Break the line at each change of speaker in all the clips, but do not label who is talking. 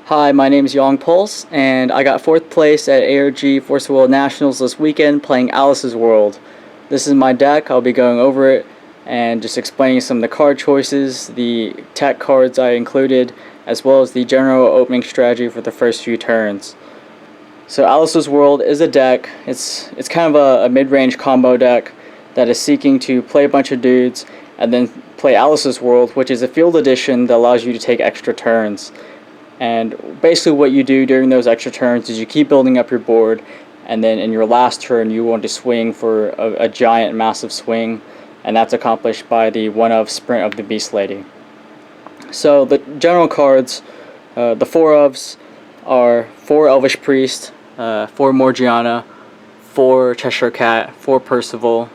Hi, my name is Young Pulse, and I got 4th place at ARG World Nationals this weekend playing Alice's World. This is my deck. I'll be going over it and just explaining some of the card choices, the tech cards I included, as well as the general opening strategy for the first few turns. So Alice's World is a deck. It's kind of a mid-range combo deck that is seeking to play a bunch of dudes and then play Alice's World, which is a field edition that allows you to take extra turns. And basically what you do during those extra turns is you keep building up your board, and then in your last turn you want to swing for a giant massive swing, and that's accomplished by the 1-of Sprint of the Beast Lady. So the general cards, the 4-ofs are 4 Elvish Priest, 4 Morgiana, 4 Cheshire Cat, 4 Percival.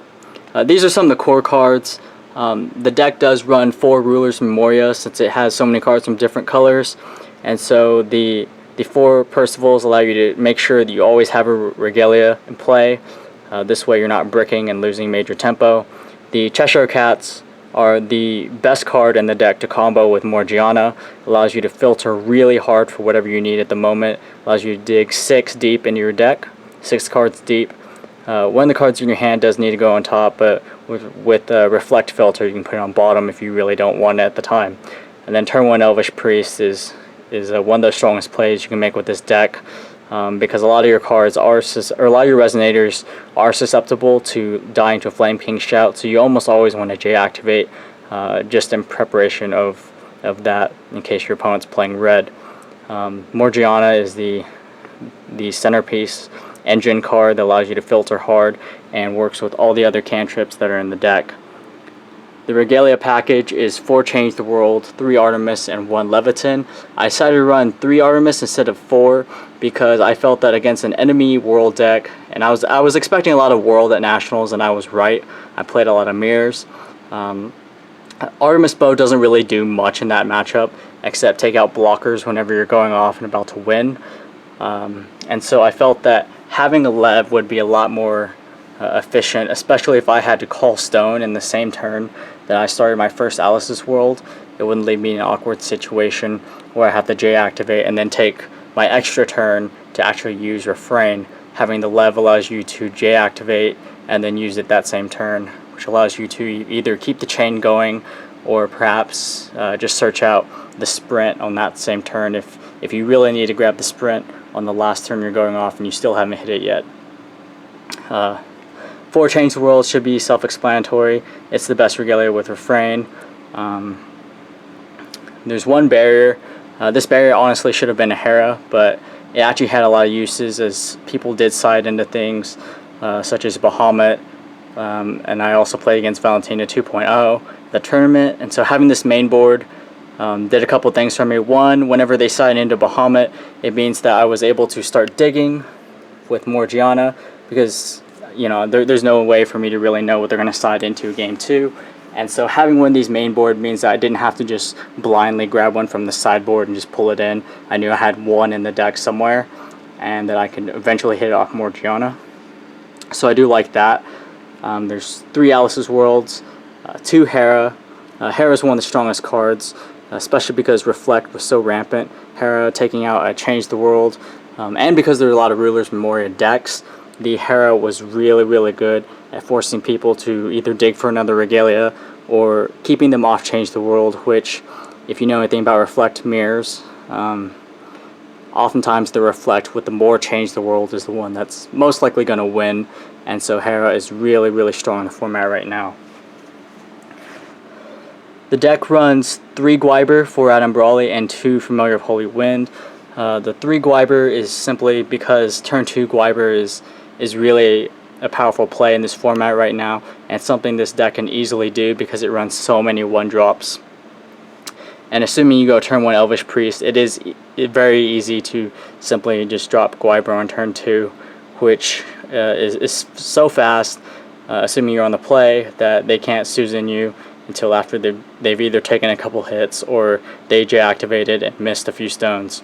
These are some of the core cards. The deck does run 4 Rulers Memoria since it has so many cards from different colors. And so the 4 Percivals allow you to make sure that you always have a Regalia in play. This way you're not bricking and losing major tempo. The Cheshire Cats are the best card in the deck to combo with Morgiana. Allows you to filter really hard for whatever you need at the moment. Allows you to dig 6 deep into your deck, 6 cards deep. One of the cards in your hand does need to go on top, but with Reflect Filter you can put it on bottom if you really don't want it at the time. And then turn 1 Elvish Priest is one of the strongest plays you can make with this deck, because a lot of your cards are, or a lot of your resonators are susceptible to dying to a Flame King Shout, so you almost always want to J-activate just in preparation of that in case your opponent's playing red. Morgiana is the centerpiece engine card that allows you to filter hard and works with all the other cantrips that are in the deck. The Regalia package is 4 Change the World, 3 Artemis, and 1 Leviathan. I decided to run 3 Artemis instead of 4 because I felt that against an enemy world deck, and I was expecting a lot of world at Nationals, and I was right. I played a lot of mirrors. Artemis Bow doesn't really do much in that matchup except take out blockers whenever you're going off and about to win. And so I felt that having a Lev would be a lot more efficient, especially if I had to call stone in the same turn that I started my first Alice's World. It wouldn't leave me in an awkward situation where I have to J-activate and then take my extra turn to actually use Refrain. Having the Lev allows you to J-activate and then use it that same turn, which allows you to either keep the chain going or perhaps just search out the Sprint on that same turn if you really need to grab the Sprint on the last turn you're going off and you still haven't hit it yet. 4 Change the World should be self-explanatory. It's the best Regalia with Refrain. There's one barrier. This barrier honestly should have been a Hera, but it actually had a lot of uses as people did side into things such as Bahamut, and I also played against Valentina 2.0, the tournament, and so having this main board did a couple things for me. One, whenever they side into Bahamut, it means that I was able to start digging with Morgiana, because you know, there's no way for me to really know what they're going to side into game 2. And so having one of these main board means that I didn't have to just blindly grab one from the sideboard and just pull it in. I knew I had one in the deck somewhere and that I could eventually hit it off Morgiana. So I do like that. There's 3 Alice's Worlds, 2 Hera. Hera is one of the strongest cards, especially because Reflect was so rampant. Hera taking out Change the World, and because there are a lot of Rulers Memoria decks, the Hera was really good at forcing people to either dig for another Regalia or keeping them off Change the World, which, if you know anything about Reflect mirrors, oftentimes the Reflect with the more Change the World is the one that's most likely going to win, and so Hera is really strong in the format right now. The deck runs 3 Gwyber, 4 Adam Brawley, and 2 Familiar of Holy Wind. The 3 Gwyber is simply because turn 2 Gwyber is really a powerful play in this format right now, and something this deck can easily do because it runs so many 1-drops. And assuming you go turn 1 Elvish Priest, it is very easy to simply just drop Gwyber on turn 2, which is so fast, assuming you're on the play, that they can't Susan you until after they've either taken a couple hits or they J-activated and missed a few stones.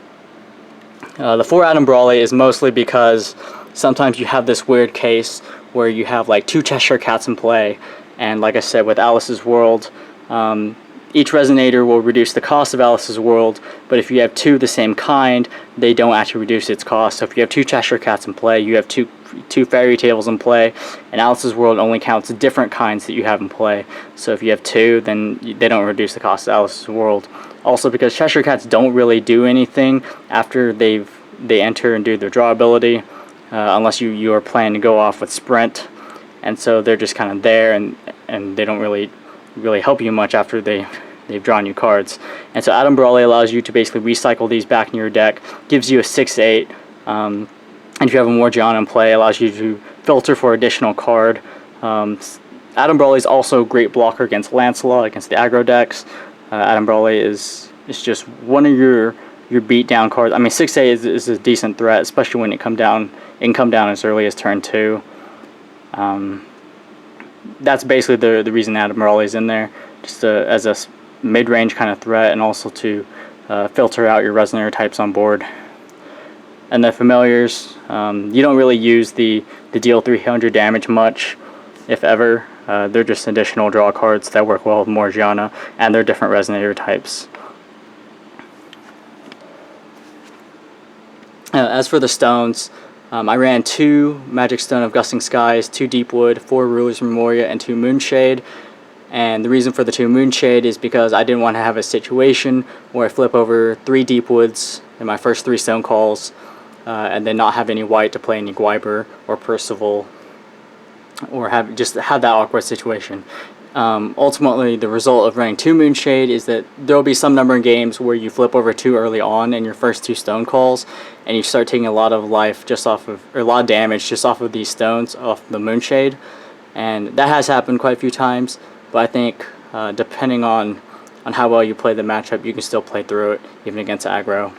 The 4 Adam Brawley is mostly because sometimes you have this weird case where you have like 2 Cheshire Cats in play, and like I said with Alice's World, each resonator will reduce the cost of Alice's World, but if you have two of the same kind, they don't actually reduce its cost. So if you have two Cheshire Cats in play, you have two Fairy Tales in play, and Alice's World only counts different kinds that you have in play. So if you have two, then they don't reduce the cost of Alice's World. Also, because Cheshire Cats don't really do anything after they enter and do their draw ability, unless you are planning to go off with Sprint, and so they're just kind of there, and they don't really help you much after they've drawn you cards. And so Adam Brawley allows you to basically recycle these back in your deck, gives you a 6/8, and if you have a Morgiana in play, allows you to filter for additional card. Adam Brawley is also a great blocker against Lancelot, against the aggro decks. Adam Brawley is just one of your beatdown cards. I mean, 6/8 is a decent threat, especially when it can come down as early as turn 2. That's basically the reason Adam Brawley is in there, just as a mid-range kind of threat, and also to filter out your resonator types on board. And the familiars, you don't really use the deal 300 damage much, if ever. They're just additional draw cards that work well with Morgiana, and they're different resonator types. As for the stones, I ran 2 Magic Stone of Gusting Skies, 2 Deepwood, 4 Ruler's Memoria, and 2 Moonshade. And the reason for the 2 Moonshade is because I didn't want to have a situation where I flip over 3 Deepwoods in my first 3 stone calls, and then not have any white to play any Gwyber or Percival, or have that awkward situation. Ultimately, the result of running 2 Moonshade is that there will be some number of games where you flip over 2 early on in your first 2 stone calls, and you start taking a lot of life or a lot of damage just off of these stones, off the Moonshade. And that has happened quite a few times, but I think depending on how well you play the matchup, you can still play through it, even against aggro.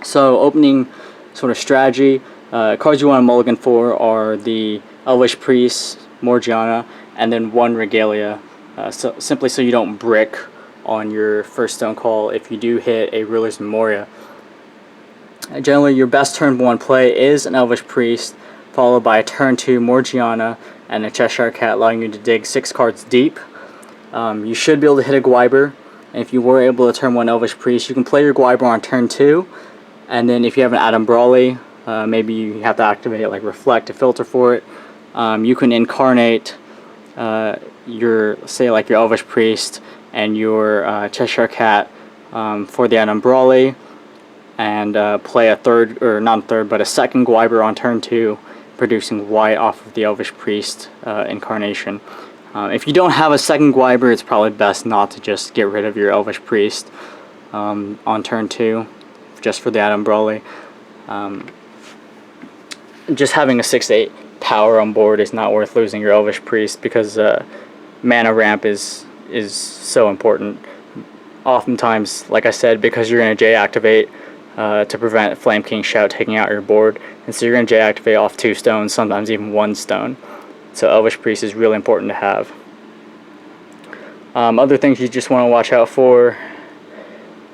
So, opening sort of strategy, cards you want to mulligan for are the Elvish Priest, Morgiana, and then 1 Regalia, simply so you don't brick on your first stone call if you do hit a Ruler's Memoria. Generally, your best turn 1 play is an Elvish Priest, followed by a turn 2 Morgiana and a Cheshire Cat, allowing you to dig 6 cards deep. You should be able to hit a Gwyber, and if you were able to turn 1 Elvish Priest, you can play your Gwyber on turn 2, and then if you have an Adam Brawley, maybe you have to activate like Reflect to filter for it. You can incarnate your Elvish Priest and your Cheshire Cat for the Adam Brawley, and play a second Gwyber on turn 2, producing white off of the Elvish Priest incarnation. If you don't have a second Gwyber, it's probably best not to just get rid of your Elvish Priest on turn 2, just for the Adam Brawley. Just having a 6/8 power on board is not worth losing your Elvish Priest, because mana ramp is so important. Oftentimes, like I said, because you're going to J-activate to prevent Flame King Shout taking out your board, and so you're going to J-activate off 2 stones, sometimes even 1 stone. So Elvish Priest is really important to have. Other things you just want to watch out for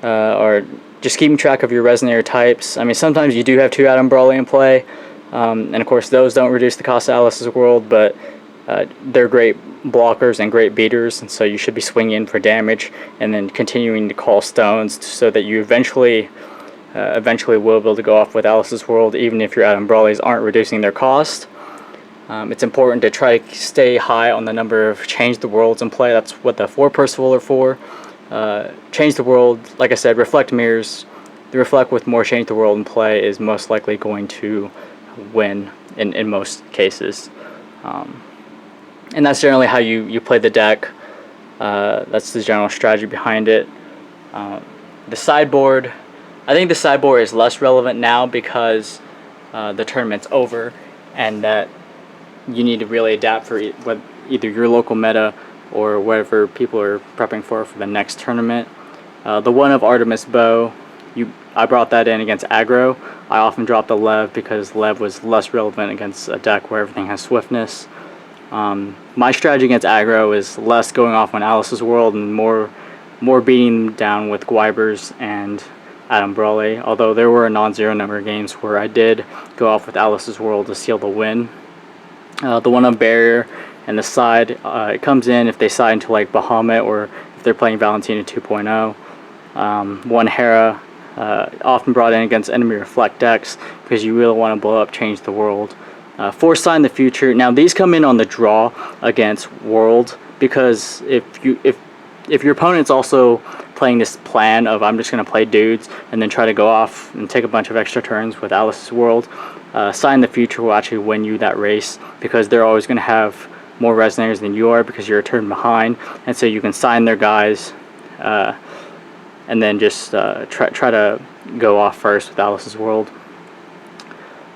are just keeping track of your resonator types. I mean, sometimes you do have 2 Adam Brawley in play, and of course those don't reduce the cost of Alice's World, but they're great blockers and great beaters, and so you should be swinging in for damage and then continuing to call stones so that you eventually will be able to go off with Alice's World, even if your Adam Brawleys aren't reducing their cost. It's important to try to stay high on the number of Change the Worlds in play. That's what the 4 Percival are for. Change the World, like I said, Reflect Mirrors. The Reflect with more Change the World in play is most likely going to win in most cases. And that's generally how you play the deck. That's the general strategy behind it. The sideboard, I think the sideboard is less relevant now because the tournament's over, and that you need to really adapt for either your local meta or whatever people are prepping for the next tournament. The one of Artemis Bow, I brought that in against aggro. I often dropped the Lev because Lev was less relevant against a deck where everything has swiftness. My strategy against aggro is less going off on Alice's World and more beating down with Gwybers and Adam Brawley, although there were a non-zero number of games where I did go off with Alice's World to seal the win. The one on Barrier and the side, it comes in if they side into like Bahamut, or if they're playing Valentina 2.0. One Hera, often brought in against enemy reflect decks because you really want to blow up, change the world. Foresight in the future. Now these come in on the draw against world, because if your opponent's also playing this plan of I'm just going to play dudes and then try to go off and take a bunch of extra turns with Alice's World, Sign the Future will actually win you that race, because they're always going to have more resonators than you are because you're a turn behind, and so you can sign their guys and then just try to go off first with Alice's World.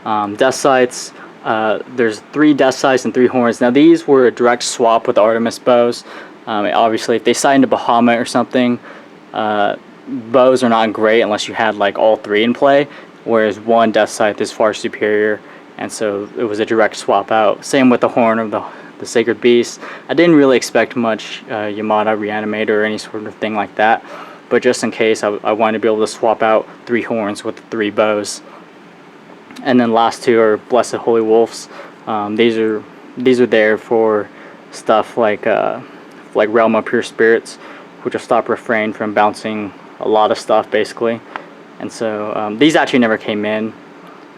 Death Sights. There's 3 Death Sights and 3 Horns. Now these were a direct swap with Artemis bows. Obviously, if they signed a Bahamut or something, bows are not great unless you had like all 3 in play, whereas 1 Death Sight is far superior, and so it was a direct swap out. Same with the Horn of the Sacred Beast. I didn't really expect much Yamada Reanimator or any sort of thing like that, but just in case, I wanted to be able to swap out 3 Horns with the 3 bows. And then last 2 are Blessed Holy Wolves. These are there for stuff like Realm of Pure Spirits, which will stop Refrain from bouncing a lot of stuff basically. And so these actually never came in.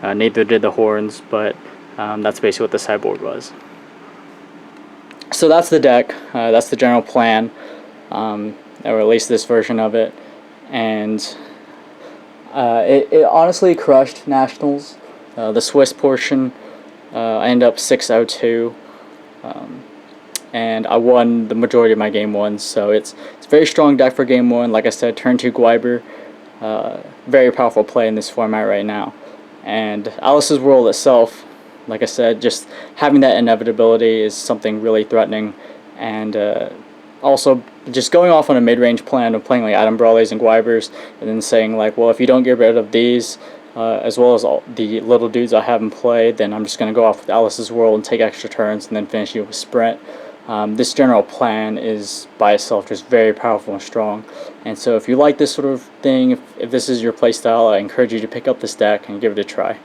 Neither did the Horns, but that's basically what the sideboard was. So that's the deck. That's the general plan, or at least this version of it. And it honestly crushed Nationals. The Swiss portion, I ended up 6-0-2, and I won the majority of my game 1. So it's a very strong deck for game 1. Like I said, turn 2 Gwyber, very powerful play in this format right now. And Alice's World itself, like I said, just having that inevitability is something really threatening. And also just going off on a mid-range plan of playing like Adam Brawleys and Gwybers, and then saying like, well, if you don't get rid of these, as well as all the little dudes I have in play, then I'm just going to go off with Alice's World and take extra turns and then finish you with Sprint. This general plan is by itself just very powerful and strong. And so if you like this sort of thing, if this is your playstyle, I encourage you to pick up this deck and give it a try.